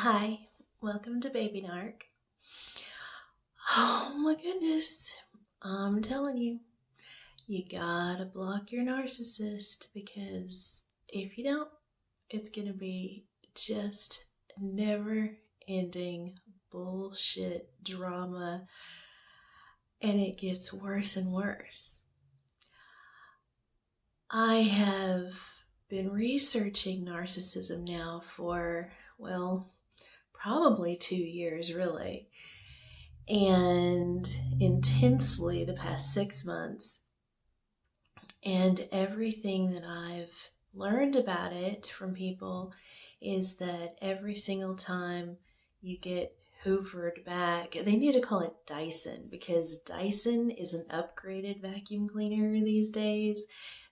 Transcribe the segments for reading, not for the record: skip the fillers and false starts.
Hi, welcome to Baby Narc. Oh my goodness, I'm telling you, you gotta block your narcissist because if you don't, it's gonna be just never ending bullshit drama and it gets worse and worse. I have been researching narcissism now for, well, probably 2 years really, and intensely the past 6 months. And everything that I've learned about it from people is that every single time you get hoovered back, they need to call it Dyson because Dyson is an upgraded vacuum cleaner these days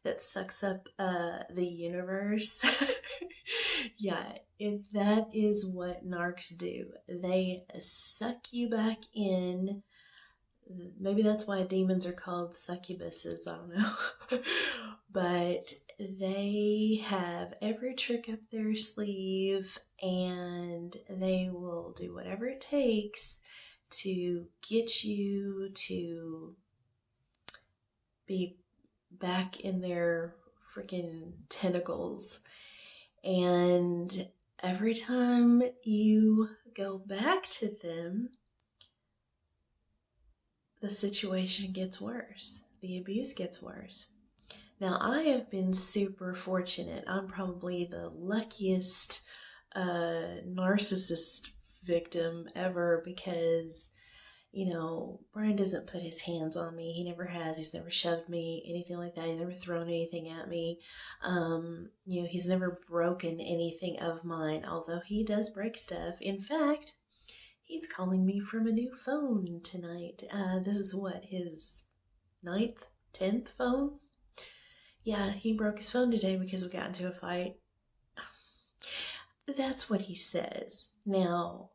that sucks up the universe. Yeah, that is what narcs do. They suck you back in. Maybe that's why demons are called succubuses. I don't know. But they have every trick up their sleeve and they will do whatever it takes to get you to be back in their freaking tentacles. And every time you go back to them, the situation gets worse. The abuse gets worse. Now, I have been super fortunate. I'm probably the luckiest narcissist victim ever because, Brian doesn't put his hands on me. He never has. He's never shoved me, anything like that. He's never thrown anything at me. He's never broken anything of mine, although he does break stuff. In fact, he's calling me from a new phone tonight. This is what, his 9th, 10th phone? Yeah, he broke his phone today because we got into a fight. That's what he says. Now,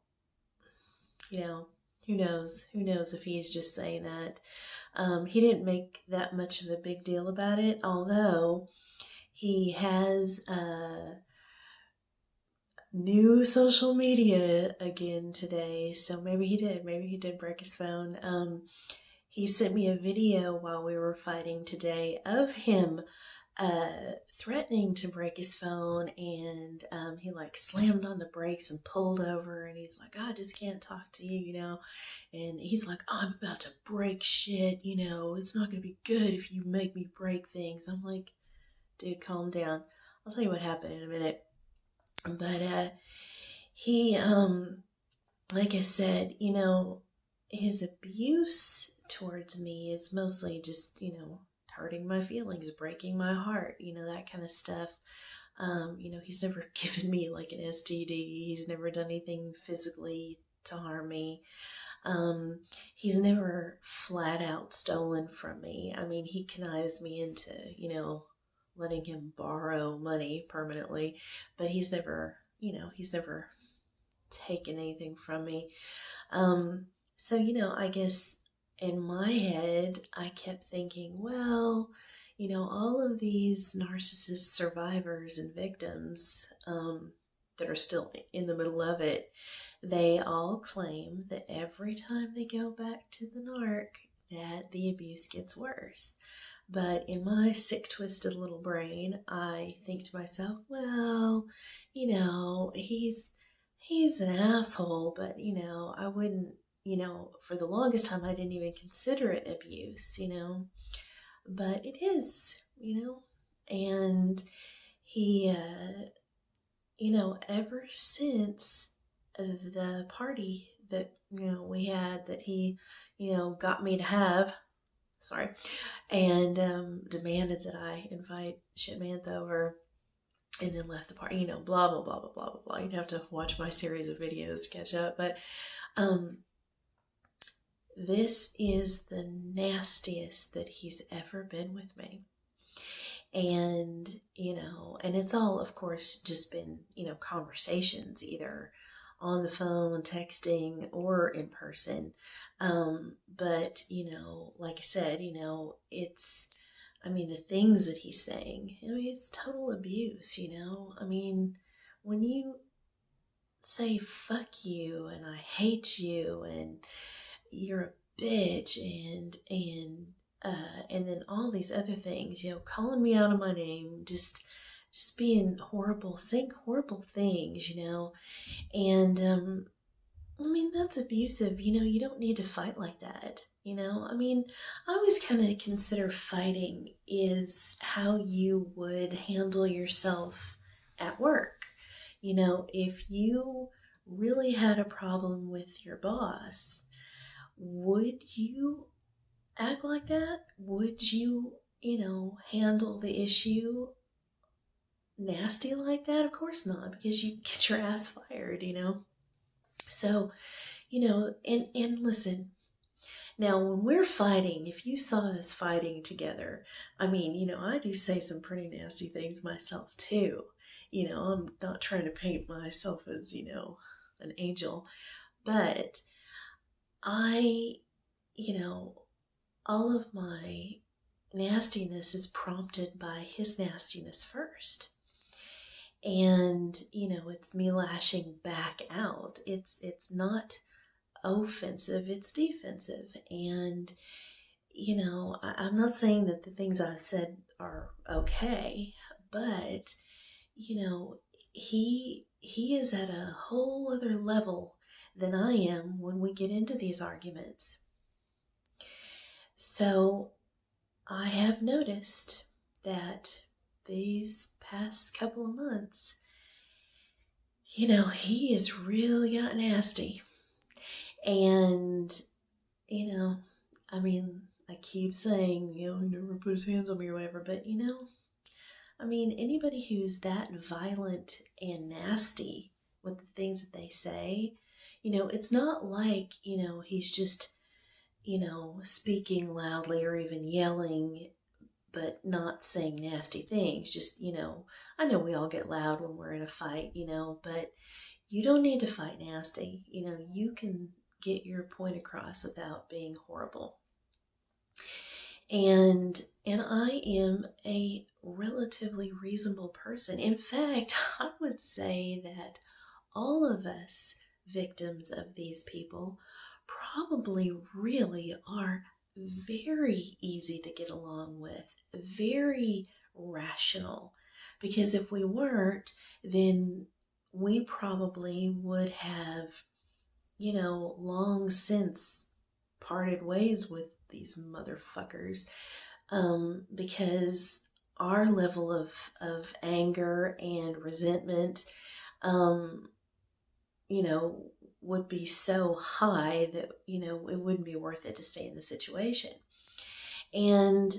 who knows? Who knows if he's just saying that. He didn't make that much of a big deal about it, although he has new social media again today, so maybe he did break his phone. He sent me a video while we were fighting today of him threatening to break his phone, and he slammed on the brakes and pulled over, and he's like, I just can't talk to you, and he's like, I'm about to break shit, it's not gonna be good if you make me break things. I'm like, dude, calm down. I'll tell you what happened in a minute. But he, like I said, his abuse towards me is mostly just, hurting my feelings, breaking my heart, that kind of stuff. He's never given me like an STD. He's never done anything physically to harm me. He's never flat out stolen from me. I mean, he connives me into, letting him borrow money permanently, but he's never taken anything from me. So, I guess in my head, I kept thinking, well, all of these narcissist survivors and victims that are still in the middle of it, they all claim that every time they go back to the narc, that the abuse gets worse. But in my sick, twisted little brain, I think to myself, well, he's an asshole, but, I wouldn't, for the longest time, I didn't even consider it abuse, but it is, and he, ever since the party that, we had that he, got me to have, sorry, and demanded that I invite Shitmantha over and then left the party, blah, blah, blah, blah, blah, blah, blah. You'd have to watch my series of videos to catch up, but this is the nastiest that he's ever been with me. And, and it's all, of course, just been, conversations, either on the phone, texting, or in person. But, like I said, it's, the things that he's saying, it's total abuse, I mean, when you say fuck you and I hate you and you're a bitch and then all these other things, calling me out of my name, just being horrible, saying horrible things, and I mean, that's abusive. You don't need to fight like that. I mean, I always kind of consider fighting is how you would handle yourself at work. If you really had a problem with your boss, would you act like that? Would you, handle the issue nasty like that? Of course not, because you get your ass fired. So, and listen, now when we're fighting, if you saw us fighting together, I mean, I do say some pretty nasty things myself too. I'm not trying to paint myself as, an angel, but I, all of my nastiness is prompted by his nastiness first. And, it's me lashing back out. It's not offensive, it's defensive. And, I'm not saying that the things I've said are okay, but, he is at a whole other level than I am when we get into these arguments. So I have noticed that these past couple of months, he has really got nasty. And, I mean, I keep saying, he never put his hands on me or whatever, but, I mean, anybody who's that violent and nasty with the things that they say, it's not like, he's just, speaking loudly or even yelling, but not saying nasty things. Just, I know we all get loud when we're in a fight, but you don't need to fight nasty. You can get your point across without being horrible. And I am a relatively reasonable person. In fact, I would say that all of us victims of these people probably really are very easy to get along with, very rational. Because if we weren't, then we probably would have, long since parted ways with these motherfuckers, because our level of anger and resentment, would be so high that, it wouldn't be worth it to stay in the situation. And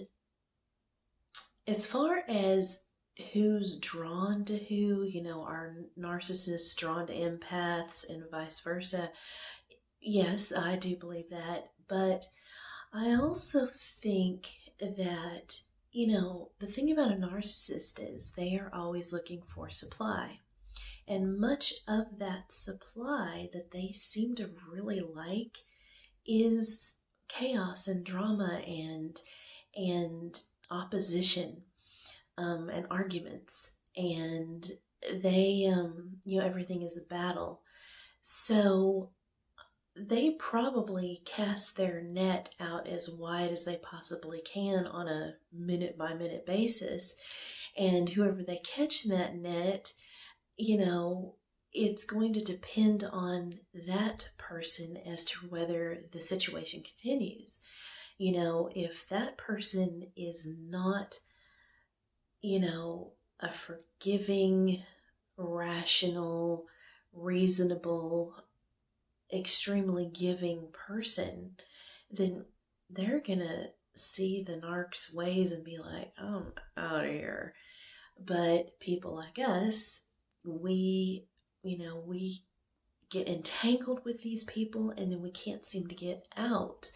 as far as who's drawn to who, are narcissists drawn to empaths and vice versa? Yes, I do believe that. But I also think that, the thing about a narcissist is they are always looking for supply. And much of that supply that they seem to really like is chaos and drama and opposition, and arguments. And they, everything is a battle. So they probably cast their net out as wide as they possibly can on a minute by minute basis. And whoever they catch in that net, it's going to depend on that person as to whether the situation continues. If that person is not, a forgiving, rational, reasonable, extremely giving person, then they're gonna see the narc's ways and be like, I'm out of here. But people like us, we get entangled with these people and then we can't seem to get out,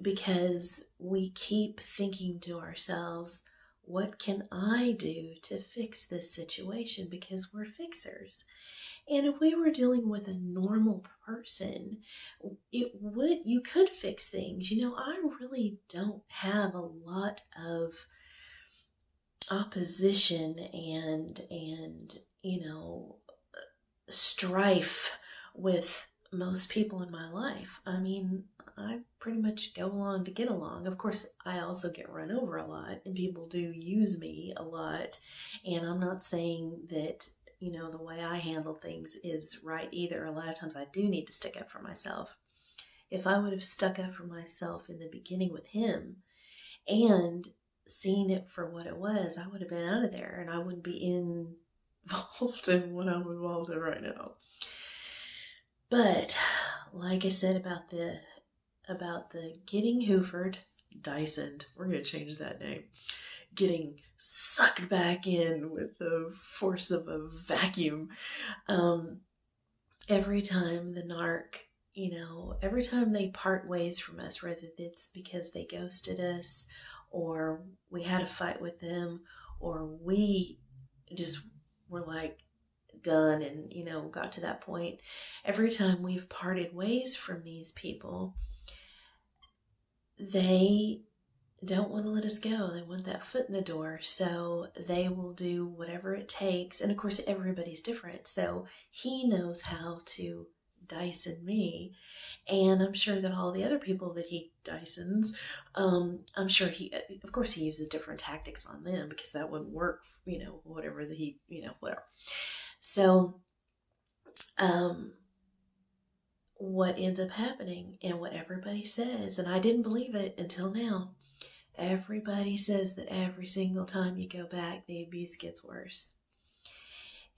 because we keep thinking to ourselves, what can I do to fix this situation? Because we're fixers. And if we were dealing with a normal person, you could fix things. I really don't have a lot of opposition and strife with most people in my life. I mean, I pretty much go along to get along. Of course, I also get run over a lot, and people do use me a lot. And I'm not saying that, the way I handle things is right either. A lot of times I do need to stick up for myself. If I would have stuck up for myself in the beginning with him and seen it for what it was, I would have been out of there and I wouldn't be involved in what I'm involved in right now. But like I said about the getting Hoovered, Dysoned, we're going to change that name, getting sucked back in with the force of a vacuum. Every time the narc, every time they part ways from us, whether it's because they ghosted us or we had a fight with them or we just were like done and, got to that point, every time we've parted ways from these people, they don't want to let us go. They want that foot in the door. So they will do whatever it takes. And of course, everybody's different. So he knows how to Dyson me. And I'm sure that all the other people that he Dysons, I'm sure of course, he uses different tactics on them because that wouldn't work, whatever whatever. So, what ends up happening and what everybody says, and I didn't believe it until now, everybody says that every single time you go back, the abuse gets worse.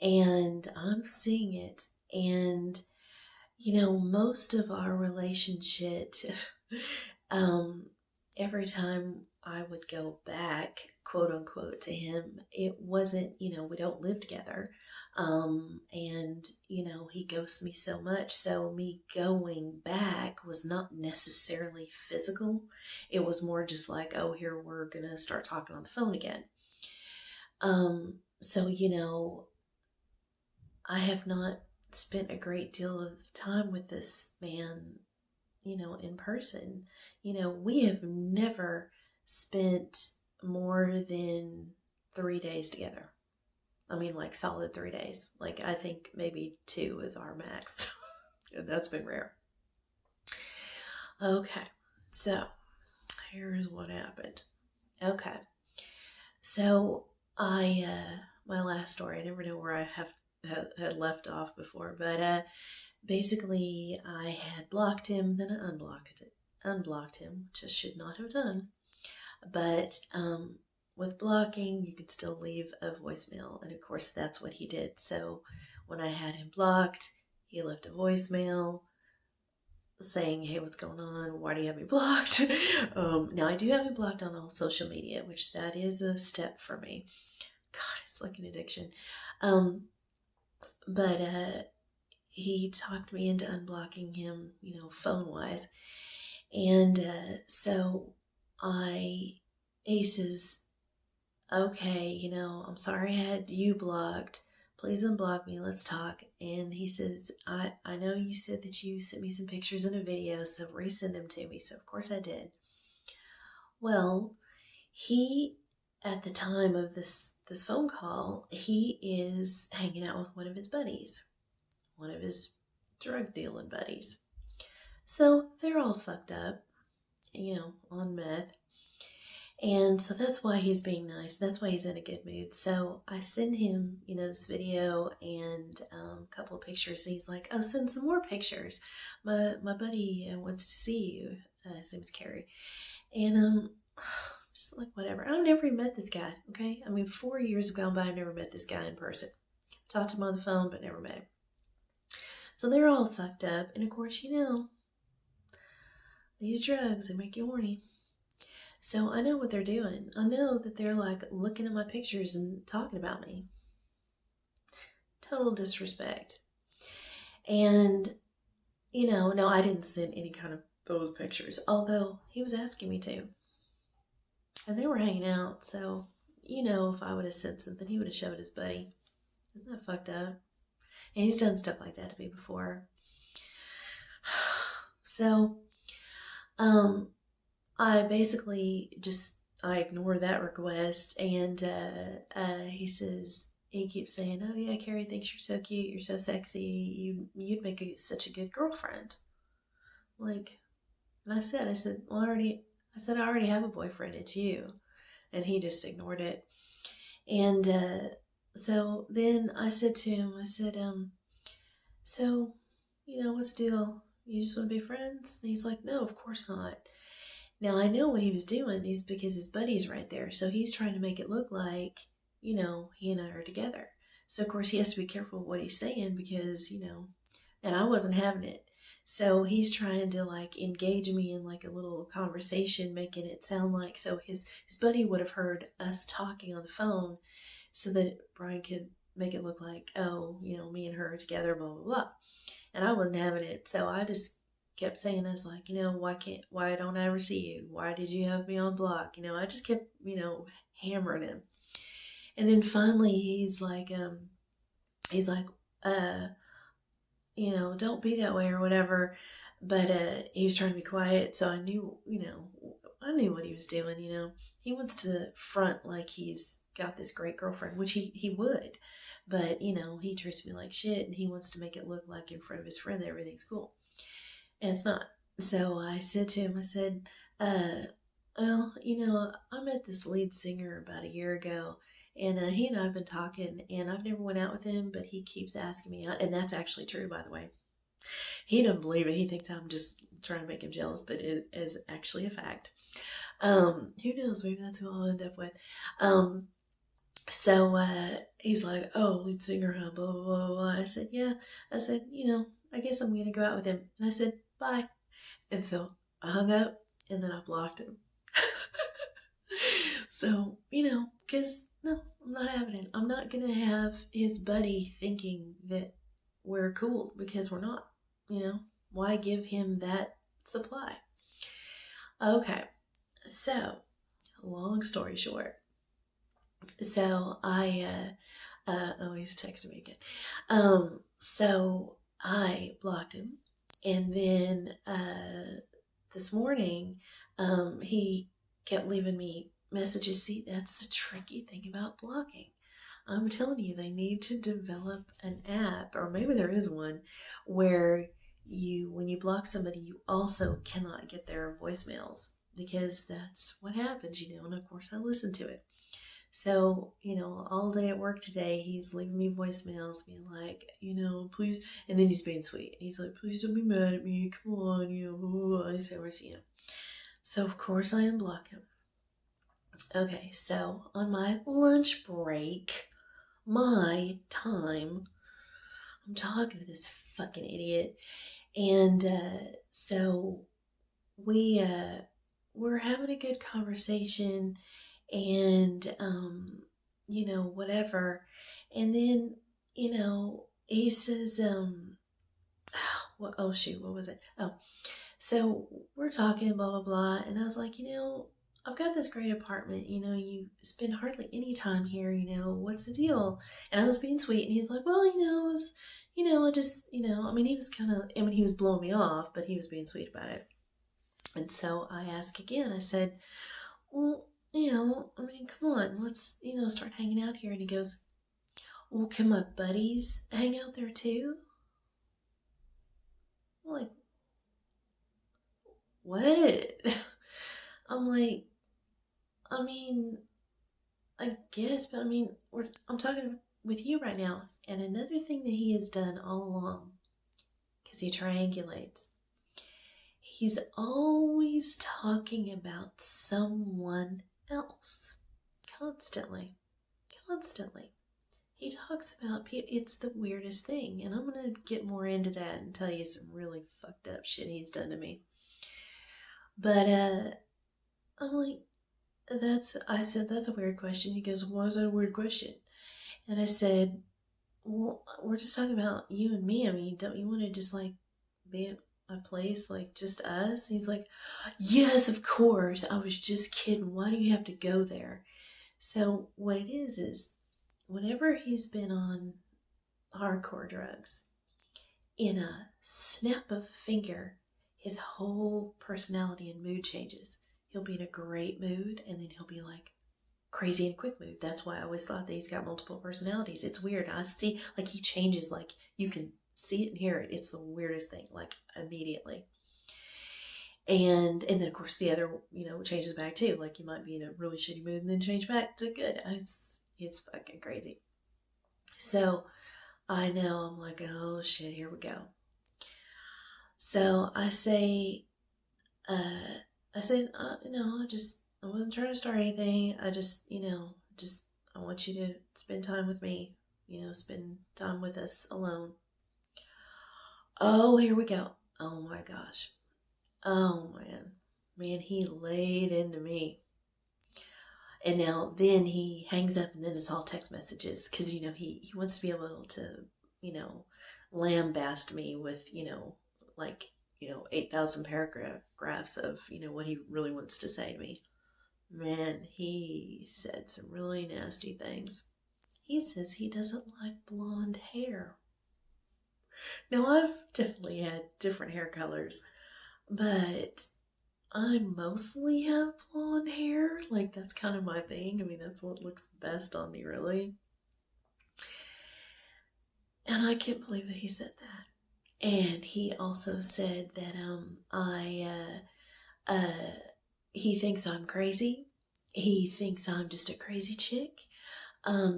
And I'm seeing it. And, most of our relationship, every time I would go back, quote unquote, to him, it wasn't, we don't live together. And, he ghosts me so much. So me going back was not necessarily physical. It was more just like, oh, here, we're going to start talking on the phone again. So, I have not spent a great deal of time with this man, in person. We have never spent more than 3 days together. I mean, like solid 3 days. Like, I think maybe 2 is our max. That's been rare. Okay, so here's what happened. Okay, so my last story, I never know where I had left off before, but basically I had blocked him, then I unblocked him, which I should not have done. But with blocking, you could still leave a voicemail, and of course that's what he did. So when I had him blocked, he left a voicemail saying, hey, what's going on? Why do you have me blocked? Now I do have him blocked on all social media, which that is a step for me. God, it's like an addiction. But he talked me into unblocking him, phone wise. And so he says, okay, I'm sorry I had you blocked. Please unblock me. Let's talk. And he says, I know you said that you sent me some pictures and a video, so resend them to me. So of course I did. Well, he, at the time of this phone call, he is hanging out with one of his buddies, one of his drug dealing buddies. So they're all fucked up, on meth. And so that's why he's being nice. That's why he's in a good mood. So I send him, this video and a couple of pictures. And he's like, oh, send some more pictures. My buddy wants to see you. His name's Carrie. And just like, whatever. I've never met this guy, okay? I mean, 4 years have gone by. I never met this guy in person. Talked to him on the phone, but never met him. So they're all fucked up. And of course, these drugs, they make you horny. So I know what they're doing. I know that they're like looking at my pictures and talking about me. Total disrespect. And, no, I didn't send any kind of those pictures, although he was asking me to. And they were hanging out, so, if I would have sent something, he would have showed his buddy. Isn't that fucked up? And he's done stuff like that to me before. So, I basically I ignore that request, and he says, he keeps saying, "Oh yeah, Carrie thinks you're so cute. You're so sexy. You'd make such a good girlfriend." Like, and I said, well, I already have a boyfriend. It's you. And he just ignored it. And so then I said to him, I said, so, what's the deal? You just want to be friends? And he's like, no, of course not. Now I know what he was doing is because his buddy's right there. So he's trying to make it look like, he and I are together. So of course he has to be careful of what he's saying because, and I wasn't having it. So he's trying to like engage me in like a little conversation, making it sound like so his buddy would have heard us talking on the phone so that Brian could make it look like, oh, me and her are together, blah, blah, blah. And I wasn't having it. So I just kept saying, I was like, why don't I ever see you? Why did you have me on block? I just kept, hammering him. And then finally he's like, don't be that way or whatever. But he was trying to be quiet. So I knew what he was doing, He wants to front like he's got this great girlfriend, which he would. But, he treats me like shit and he wants to make it look like in front of his friend that everything's cool. And it's not. So I said to him, I said, well, I met this lead singer about a year ago and he and I have been talking and I've never went out with him, but he keeps asking me out. And that's actually true, by the way. He doesn't believe it. He thinks I'm just trying to make him jealous, but it is actually a fact. Who knows? Maybe that's who I'll end up with. So he's like, oh, lead singer, huh? Blah, blah, blah, blah. I said, yeah. I said, I guess I'm going to go out with him. And I said, bye. And so I hung up and then I blocked him. So, because no, I'm not having it. I'm not going to have his buddy thinking that we're cool because we're not, Why give him that supply? Okay. So, long story short. So he's texting me again. So I blocked him. And then, this morning, he kept leaving me messages. See, that's the tricky thing about blocking. I'm telling you, they need to develop an app, or maybe there is one, where when you block somebody, you also cannot get their voicemails because that's what happens, and of course I listen to it. So, all day at work today, he's leaving me voicemails being like, please, and then he's being sweet. He's like, please don't be mad at me. Come on, blah, blah, blah. I say, So, of course, I unblock him. Okay, so on my lunch break, my time, I'm talking to this fucking idiot. And so we're having a good conversation and whatever. And then he says what was it? So we're talking blah blah blah, and I was like, I've got this great apartment, you spend hardly any time here, what's the deal? And I was being sweet, and he's like, well, it was, I just, he was he was blowing me off, but he was being sweet about it. And so I asked again, I said, well, come on, let's, start hanging out here. And he goes, well, can my buddies hang out there too? I'm like, what? I'm like, I guess, but I'm talking with you right now. And another thing that he has done all along, because he triangulates, he's always talking about someone else. Constantly. He talks about people. It's the weirdest thing. And I'm going to get more into that and tell you some really fucked up shit he's done to me. But I'm like, I said, that's a weird question. He goes, why is that a weird question? And I said, well, we're just talking about you and me. Don't you want to just like be at a place like just us? And he's like, yes, of course. I was just kidding. Why do you have to go there? So what it is whenever he's been on hardcore drugs, in a snap of a finger, his whole personality and mood changes. He'll be in a great mood and then he'll be like crazy and quick move. That's why I always thought that he's got multiple personalities. It's weird. I see, like, he changes, like, you can see it and hear it. It's the weirdest thing, like, immediately. And then of course the other, changes back too. Like, you might be in a really shitty mood and then change back to good. It's fucking crazy. So I know, I'm like, oh shit, here we go. So I say, I said, I wasn't trying to start anything. I just, I want you to spend time with me, spend time with us alone. Oh, here we go. Oh my gosh. Oh man, he laid into me. And now then he hangs up, and then it's all text messages, because he wants to be able to lambast me with like 8,000 paragraphs of what he really wants to say to me. Man, he said some really nasty things. He says he doesn't like blonde hair. Now, I've definitely had different hair colors, but I mostly have blonde hair. Like, that's kind of my thing. I mean, that's what looks best on me, really. And I can't believe that he said that. And he also said that he thinks I'm crazy. He thinks I'm just a crazy chick.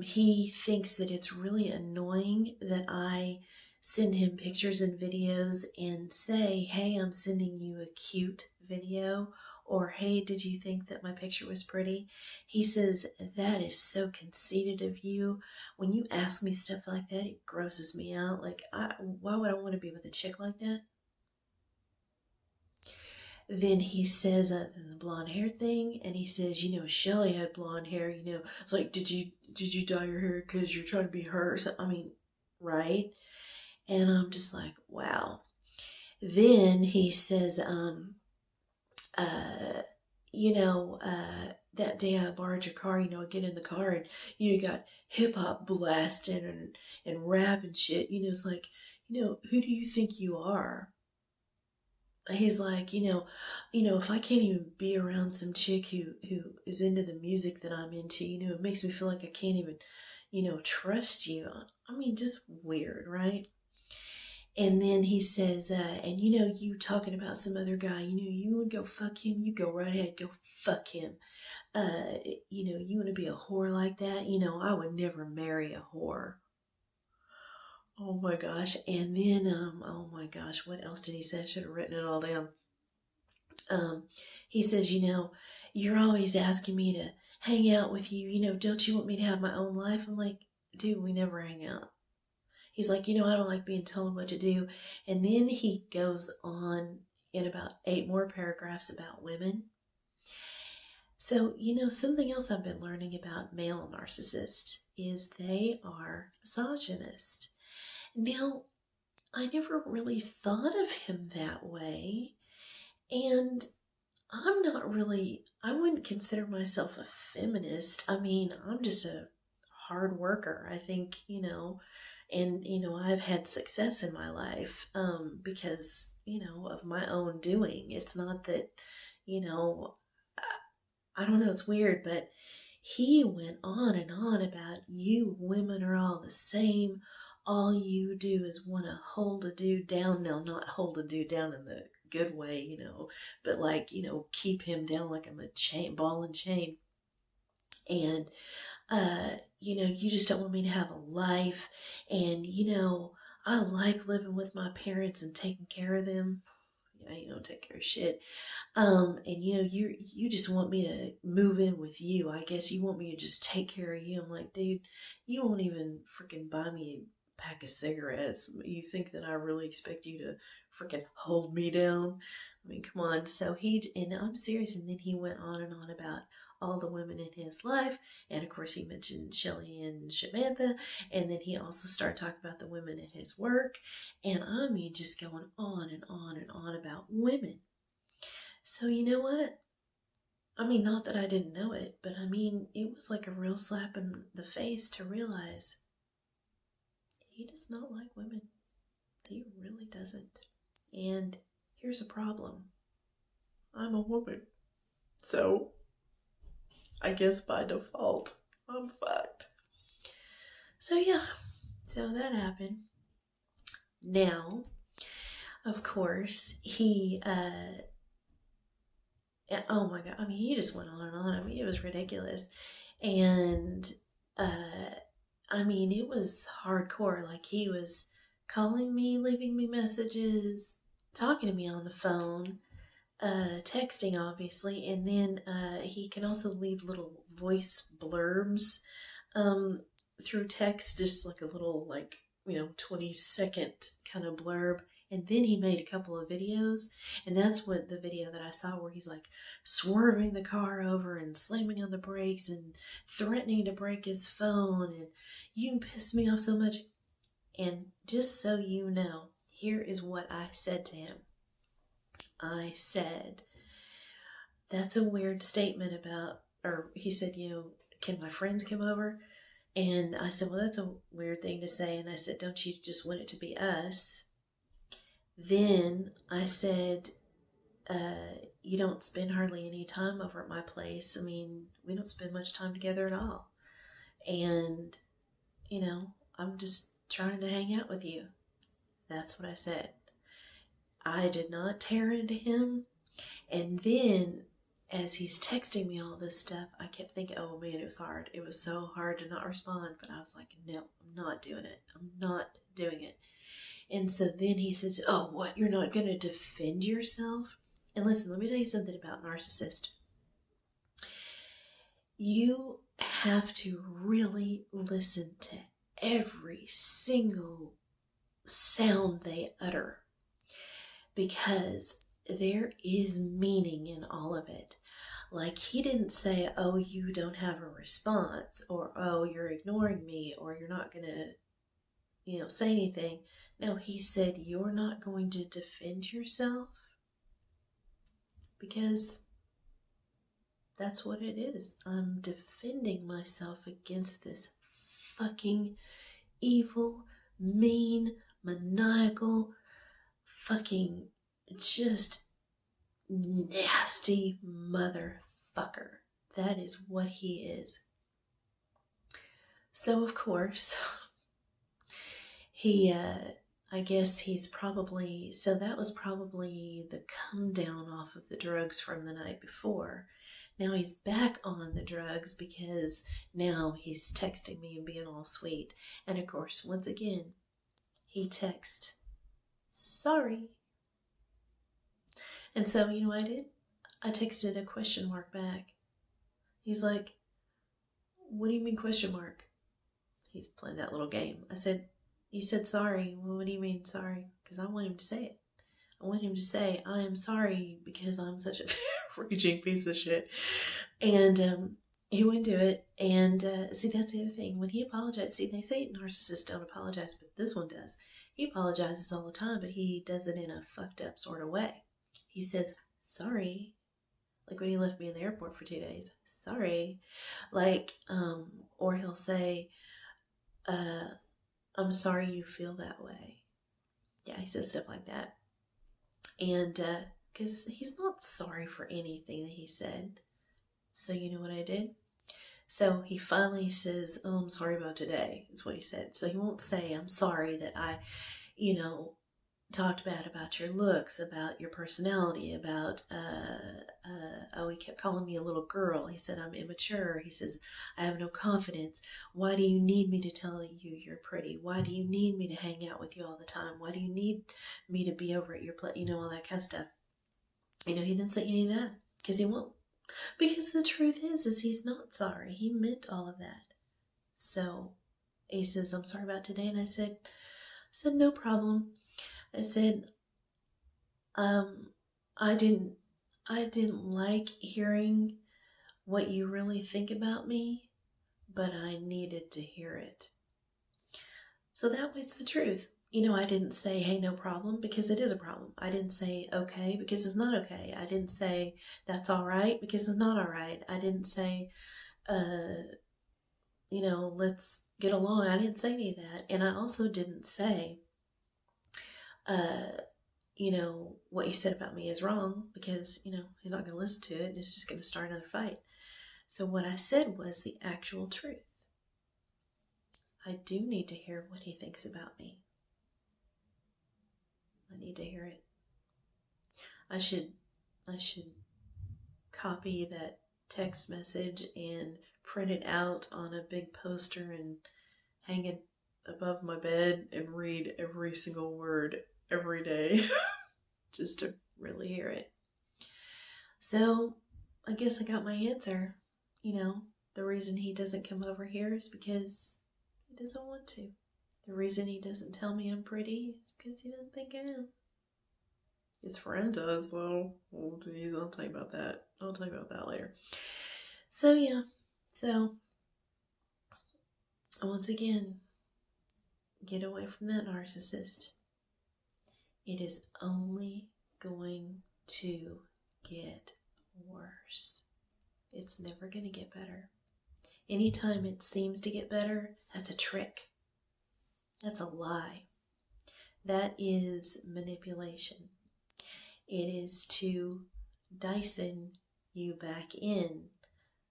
He thinks that it's really annoying that I send him pictures and videos and say, hey, I'm sending you a cute video, or hey, did you think that my picture was pretty? He says, that is so conceited of you. When you ask me stuff like that, it grosses me out. Like, why would I want to be with a chick like that? Then he says the blonde hair thing, and he says, Shelly had blonde hair. It's like, did you dye your hair because you're trying to be her? So, I mean, right? And I'm just like, wow. Then he says, that day I borrowed your car, I get in the car and, you got hip hop blasting and rap and shit. It's like, who do you think you are? He's like, if I can't even be around some chick who is into the music that I'm into, it makes me feel like I can't even, trust you. I mean, just weird, right? And then he says, and you talking about some other guy, you would go fuck him, you go right ahead, go fuck him. You want to be a whore like that? I would never marry a whore. Oh my gosh. And then, oh my gosh, what else did he say? I should have written it all down. He says, you're always asking me to hang out with you. Don't you want me to have my own life? I'm like, dude, we never hang out. He's like, I don't like being told what to do. And then he goes on in about 8 more paragraphs about women. So, something else I've been learning about male narcissists is they are misogynist. Now, I never really thought of him that way. And I wouldn't consider myself a feminist. I mean, I'm just a hard worker. I think, and, I've had success in my life because, of my own doing. It's not that, I don't know, it's weird, but he went on and on about you women are all the same. All you do is want to hold a dude down. Now, not hold a dude down in the good way, but like, keep him down like I'm a ball and chain. And, you just don't want me to have a life. And, I like living with my parents and taking care of them. Yeah, you don't take care of shit. And you just want me to move in with you. I guess you want me to just take care of you. I'm like, dude, you won't even freaking buy me a pack of cigarettes. You think that I really expect you to freaking hold me down? I mean, come on. So and I'm serious. And then he went on and on about all the women in his life. And of course he mentioned Shelly and Samantha. And then he also started talking about the women in his work. And I mean, just going on and on and on about women. So you know what? I mean, not that I didn't know it, but I mean, it was like a real slap in the face to realize he does not like women. He really doesn't. And here's a problem. I'm a woman. So I guess by default, I'm fucked. So yeah, so that happened. Now, of course, oh my God, I mean, he just went on and on. I mean, it was ridiculous. And, uh, I mean, it was hardcore. Like, he was calling me, leaving me messages, talking to me on the phone, texting, obviously, and then he can also leave little voice blurbs um, through text, just like a little, like, 20-second kind of blurb. And then he made a couple of videos, and that's what the video that I saw where he's like swerving the car over and slamming on the brakes and threatening to break his phone. And you piss me off so much. And just so you know, here is what I said to him. I said, that's a weird statement about, or he said, can my friends come over? And I said, well, that's a weird thing to say. And I said, don't you just want it to be us? Then I said, you don't spend hardly any time over at my place. I mean, we don't spend much time together at all. And, I'm just trying to hang out with you. That's what I said. I did not tear into him. And then as he's texting me all this stuff, I kept thinking, oh man, it was hard. It was so hard to not respond. But I was like, no, I'm not doing it. I'm not doing it. And so then he says, oh, what? You're not going to defend yourself? And listen, let me tell you something about narcissists. You have to really listen to every single sound they utter, because there is meaning in all of it. Like, he didn't say, oh, you don't have a response, or oh, you're ignoring me, or you're not going to, say anything. No, he said, you're not going to defend yourself, because that's what it is. I'm defending myself against this fucking evil, mean, maniacal, fucking just nasty motherfucker. That is what he is. So, of course, I guess he's probably, so that was probably the come down off of the drugs from the night before. Now he's back on the drugs because now he's texting me and being all sweet. And of course, once again, he texts, sorry. And so, you know what I did? I texted a question mark back. He's like, what do you mean question mark? He's playing that little game. I said, you said sorry. Well, what do you mean sorry? Because I want him to say it. I want him to say, I am sorry because I'm such a raging piece of shit. And he wouldn't do it. And see, that's the other thing. When he apologized, see, they say narcissists don't apologize, but this one does. He apologizes all the time, but he does it in a fucked up sort of way. He says, sorry. Like when he left me in the airport for 2 days. Sorry. Like, or he'll say, I'm sorry you feel that way. Yeah, he says stuff like that. And, because he's not sorry for anything that he said. So you know what I did? So he finally says, oh, I'm sorry about today, is what he said. So he won't say, I'm sorry that I, talked bad about your looks, about your personality, about, oh, he kept calling me a little girl. He said, I'm immature. He says, I have no confidence. Why do you need me to tell you you're pretty? Why do you need me to hang out with you all the time? Why do you need me to be over at your place? All that kind of stuff. He didn't say any of that because he won't. Because the truth is he's not sorry. He meant all of that. So he says, I'm sorry about today. And I said, no problem. I said, I didn't like hearing what you really think about me, but I needed to hear it. So that way it's the truth. I didn't say, hey, no problem, because it is a problem. I didn't say, okay, because it's not okay. I didn't say, that's all right, because it's not all right. I didn't say, let's get along. I didn't say any of that. And I also didn't say, what you said about me is wrong, because, he's not going to listen to it. And it's just going to start another fight. So what I said was the actual truth. I do need to hear what he thinks about me. I need to hear it. I should copy that text message and print it out on a big poster and hang it above my bed and read every single word every day just to really hear it. So I guess I got my answer. The reason he doesn't come over here is because he doesn't want to. The reason he doesn't tell me I'm pretty is because he doesn't think I am. His friend does, though. Oh, geez, I'll tell you about that. I'll tell you about that later. So, yeah. So, once again, get away from that narcissist. It is only going to get worse. It's never going to get better. Anytime it seems to get better, that's a trick. That's a lie. That is manipulation. It is to Dyson you back in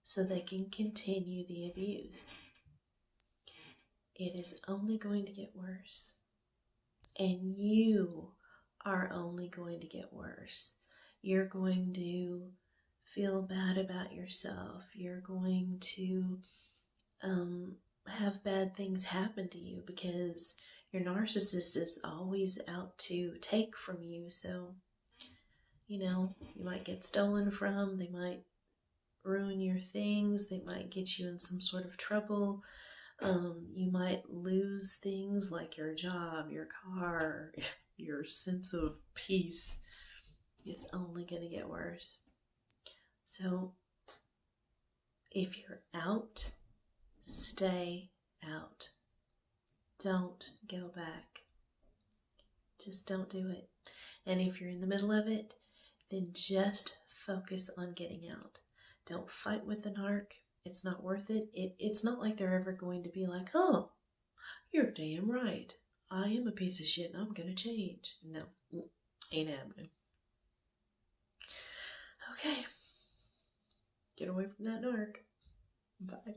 so they can continue the abuse. It is only going to get worse. And you are only going to get worse. You're going to feel bad about yourself. You're going to have bad things happen to you because your narcissist is always out to take from you. So, you might get stolen from, they might ruin your things, they might get you in some sort of trouble. You might lose things like your job, your car, your sense of peace. It's only going to get worse. So, if you're out, stay out. Don't go back. Just don't do it. And if you're in the middle of it, then just focus on getting out. Don't fight with the narc. It's not worth it. It's not like they're ever going to be like, oh, you're damn right. I am a piece of shit and I'm going to change. No, ain't happening. Okay. Get away from that narc. Bye.